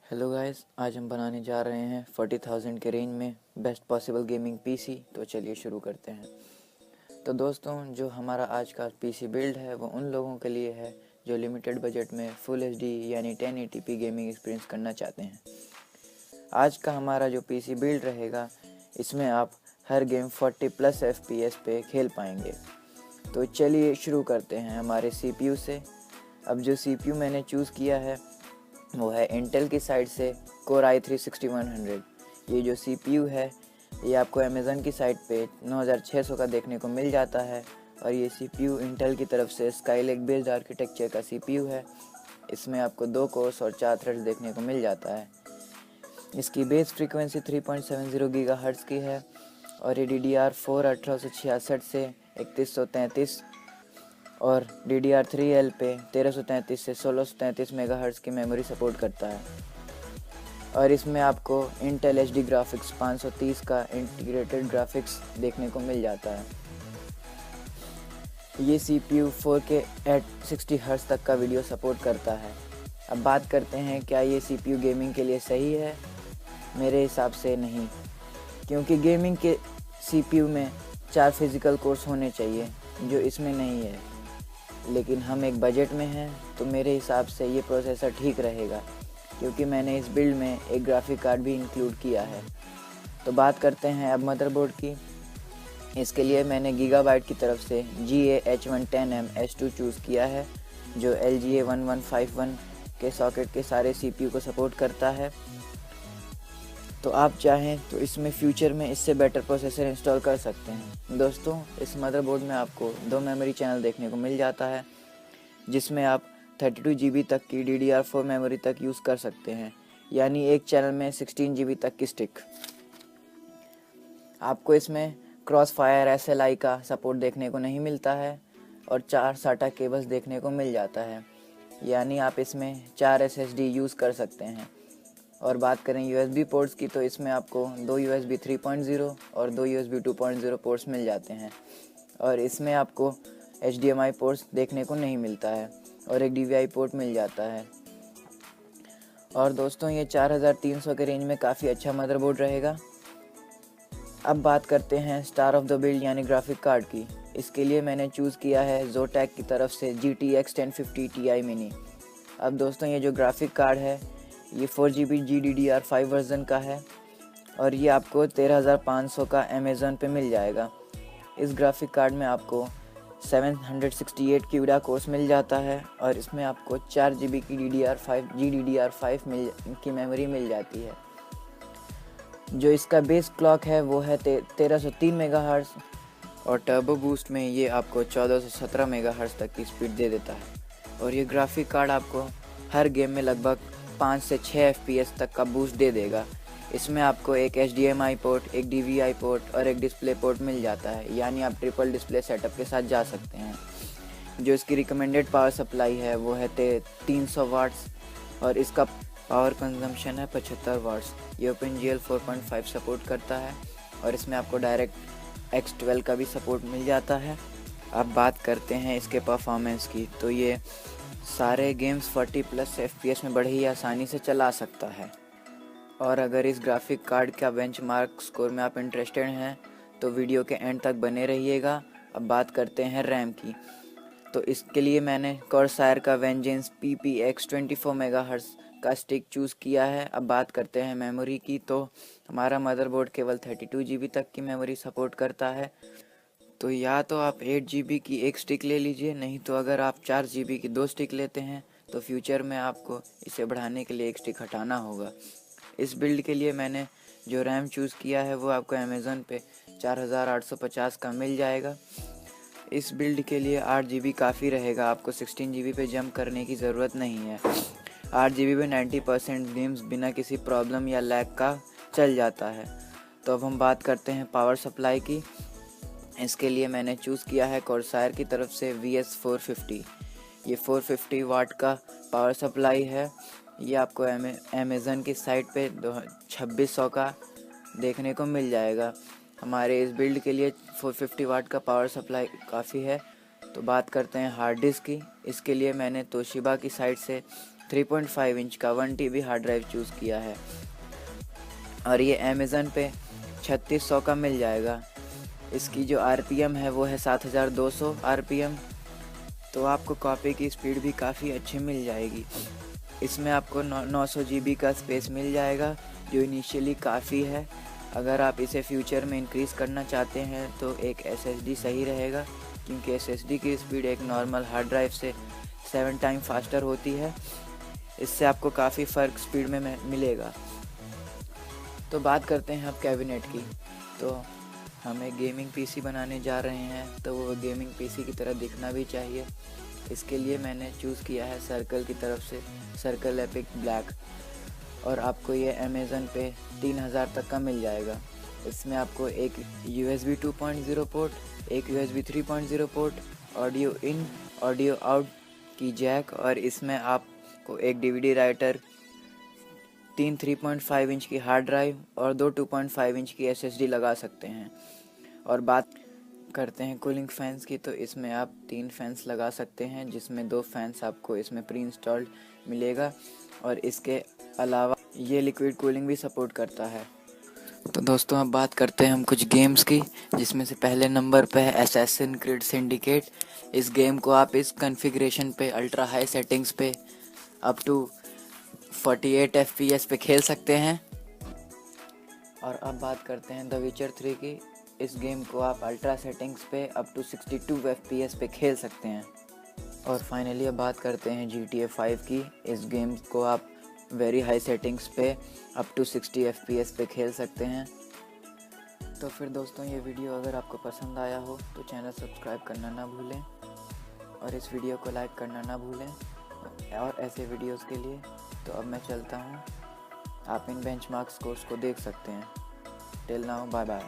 Hello guys, आज हम बनाने जा रहे हैं 40,000 के रेंज में बेस्ट पॉसिबल गेमिंग पीसी। तो चलिए शुरू करते हैं। तो दोस्तों, जो हमारा आज का पीसी बिल्ड है वो उन लोगों के लिए है जो लिमिटेड बजट में फुल एचडी यानी 1080p गेमिंग एक्सपीरियंस करना चाहते हैं। आज का हमारा जो पीसी बिल्ड रहेगा, इसमें आप हर गेम 40+ FPS पे खेल पाएंगे। तो चलिए शुरू करते हैं हमारे CPU से। अब जो CPU मैंने चूज़ किया है वो है इंटेल की साइड से Core i3 6100। ये जो CPU है ये आपको अमेज़न की साइट पे 9600 का देखने को मिल जाता है। और ये CPU इंटेल की तरफ से स्काईलेक बेस्ड आर्किटेक्चर का CPU है। इसमें आपको 2 कोर्स और 4 थ्रेड्स देखने को मिल जाता है। इसकी बेस फ्रीक्वेंसी 3.70 गीगाहर्ट्ज़ की है और ये DDR4 1866 से 3133 और DDR3L पे 1333 से 1633 मेगाहर्ट्ज़ की मेमोरी सपोर्ट करता है। और इसमें आपको इंटेल HD ग्राफिक्स 530 का इंटीग्रेटेड ग्राफिक्स देखने को मिल जाता है। ये CPU 4K एट 60 हर्ट्ज़ तक का वीडियो सपोर्ट करता है। अब बात करते हैं क्या ये CPU गेमिंग के लिए सही है। मेरे हिसाब से नहीं, क्योंकि गेमिंग के CPU में 4 फिज़िकल कोर्स होने चाहिए जो इसमें नहीं है। लेकिन हम एक बजट में हैं तो मेरे हिसाब से ये प्रोसेसर ठीक रहेगा, क्योंकि मैंने इस बिल्ड में एक ग्राफिक कार्ड भी इंक्लूड किया है। तो बात करते हैं अब मदरबोर्ड की। इसके लिए मैंने गीगाबाइट की तरफ से GA-H110M S2 चूज़ किया है, जो LGA1151 के सॉकेट के सारे CPU को सपोर्ट करता है। तो आप चाहें तो इसमें फ्यूचर में इससे बेटर प्रोसेसर इंस्टॉल कर सकते हैं। दोस्तों, इस मदरबोर्ड में आपको 2 मेमोरी चैनल देखने को मिल जाता है, जिसमें आप 32 GB तक की DDR4 मेमोरी तक यूज़ कर सकते हैं, यानी एक चैनल में 16 GB तक की स्टिक। आपको इसमें क्रॉस फायर SLI का सपोर्ट देखने को नहीं मिलता है और 4 SATA केबल्स देखने को मिल जाता है, यानी आप इसमें 4 SSD यूज़ कर सकते हैं। और बात करें USB पोर्ट्स की, तो इसमें आपको 2 USB 3.0 और 2 USB 2.0 पोर्ट्स मिल जाते हैं। और इसमें आपको HDMI पोर्ट्स देखने को नहीं मिलता है और एक DVI पोर्ट मिल जाता है। और दोस्तों, ये 4300 के रेंज में काफ़ी अच्छा मदरबोर्ड रहेगा। अब बात करते हैं स्टार ऑफ द बिल्ड यानी ग्राफिक कार्ड की। इसके लिए मैंने चूज़ किया है Zotac की तरफ से GTX 1050 Ti मिनी। अब दोस्तों, ये जो ग्राफिक कार्ड है ये 4GB GDDR5 वर्जन का है और ये आपको 13,500 का अमेज़न पे मिल जाएगा। इस ग्राफिक कार्ड में आपको 768 क्यूडा कोर्स मिल जाता है और इसमें आपको 4GB की GDDR5 की मेमोरी मिल जाती है। जो इसका बेस क्लॉक है वो है 1303 मेगाहर्ट्ज़ और टर्बो बूस्ट में ये आपको 1417 मेगाहर्ट्ज़ तक की स्पीड दे देता है। और ये ग्राफिक कार्ड आपको हर गेम में लगभग 5 से 6 FPS तक का बूस्ट दे देगा। इसमें आपको एक HDMI पोर्ट, एक DVI पोर्ट और एक डिस्प्ले पोर्ट मिल जाता है, यानी आप ट्रिपल डिस्प्ले सेटअप के साथ जा सकते हैं। जो इसकी रिकमेंडेड पावर सप्लाई है वो है 300 वाट्स और इसका पावर कंजम्पशन है 75 वाट्स। ये OpenGL 4.5 सपोर्ट करता है और इसमें आपको डायरेक्ट X12 का भी सपोर्ट मिल जाता है। अब बात करते हैं इसके परफॉर्मेंस की, तो ये सारे गेम्स 40+ FPS में बड़े ही आसानी से चला सकता है। और अगर इस ग्राफिक कार्ड का बेंचमार्क स्कोर में आप इंटरेस्टेड हैं तो वीडियो के एंड तक बने रहिएगा। अब बात करते हैं रैम की, तो इसके लिए मैंने कॉर्सायर का वेंजेंस PPX 24 मेगाहर्ट्ज़ का स्टिक चूज़ किया है। अब बात करते हैं मेमोरी की, तो हमारा मदरबोर्ड केवल 32 GB तक की मेमोरी सपोर्ट करता है। तो या तो आप 8 GB की एक स्टिक ले लीजिए, नहीं तो अगर आप 4 GB की 2 स्टिक लेते हैं तो फ्यूचर में आपको इसे बढ़ाने के लिए एक स्टिक हटाना होगा। इस बिल्ड के लिए मैंने जो रैम चूज़ किया है वो आपको अमेज़न पे 4850 का मिल जाएगा। इस बिल्ड के लिए 8 GB काफ़ी रहेगा, आपको 16 GB पे जंप करने की ज़रूरत नहीं है। 8 GB पे 90% गेम्स बिना किसी प्रॉब्लम या लैग का चल जाता है। तो अब हम बात करते हैं पावर सप्लाई की। इसके लिए मैंने चूज़ किया है कॉर्सायर की तरफ से VS450। ये 450 वाट का पावर सप्लाई है। ये आपको अमेज़न की साइट पे 2600 का देखने को मिल जाएगा। हमारे इस बिल्ड के लिए 450 वाट का पावर सप्लाई काफ़ी है। तो बात करते हैं हार्ड डिस्क की। इसके लिए मैंने तोशिबा की साइट से 3.5 इंच का 1 TB हार्ड ड्राइव चूज़ किया है और ये अमेज़न पे 3600 का मिल जाएगा। इसकी जो RPM है वो है 7200 RPM, तो आपको कॉपी की स्पीड भी काफ़ी अच्छी मिल जाएगी। इसमें आपको 900 GB का स्पेस मिल जाएगा, जो इनिशियली काफ़ी है। अगर आप इसे फ्यूचर में इंक्रीज़ करना चाहते हैं तो एक SSD सही रहेगा, क्योंकि SSD की स्पीड एक नॉर्मल हार्ड ड्राइव से 7 टाइम फास्टर होती है। इससे आपको काफ़ी फ़र्क स्पीड में मिलेगा। तो बात करते हैं अब कैबिनेट की। तो हम एक गेमिंग PC बनाने जा रहे हैं, तो वो गेमिंग PC की तरह दिखना भी चाहिए। इसके लिए मैंने चूज़ किया है सर्कल की तरफ से सर्कल एपिक ब्लैक, और आपको ये अमेज़न पे 3000 तक का मिल जाएगा। इसमें आपको एक USB 2.0 पोर्ट, एक USB 3.0 port, audio in audio out की जैक, और इसमें आपको एक DVD राइटर, 3 3.5 इंच की हार्ड ड्राइव और 2 2.5 इंच की SSD लगा सकते हैं। और बात करते हैं कूलिंग फैंस की, तो इसमें आप 3 फैंस लगा सकते हैं, जिसमें 2 फैंस आपको इसमें प्री इंस्टॉल्ड मिलेगा, और इसके अलावा ये लिक्विड कूलिंग भी सपोर्ट करता है। तो दोस्तों अब बात करते हैं हम कुछ गेम्स की, जिसमें से पहले नंबर पे है असैसिन क्रीड सिंडिकेट। इस गेम को आप इस कॉन्फ़िगरेशन पे अल्ट्रा हाई सेटिंग्स पे अप टू 48 FPS पे खेल सकते हैं। और अब बात करते हैं द विचर 3 की। इस गेम को आप अल्ट्रा सेटिंग्स पे अप टू 62 FPS पे खेल सकते हैं। और फाइनली अब बात करते हैं GTA 5 की। इस गेम को आप वेरी हाई सेटिंग्स पे अप टू 60 FPS पे खेल सकते हैं। तो फिर दोस्तों, ये वीडियो अगर आपको पसंद आया हो तो चैनल सब्सक्राइब करना ना भूलें, और इस वीडियो को लाइक करना ना भूलें। और ऐसे वीडियोस के लिए तो अब मैं चलता हूँ। आप इन बेंचमार्क स्कोर्स को देख सकते हैं। Till now, bye bye.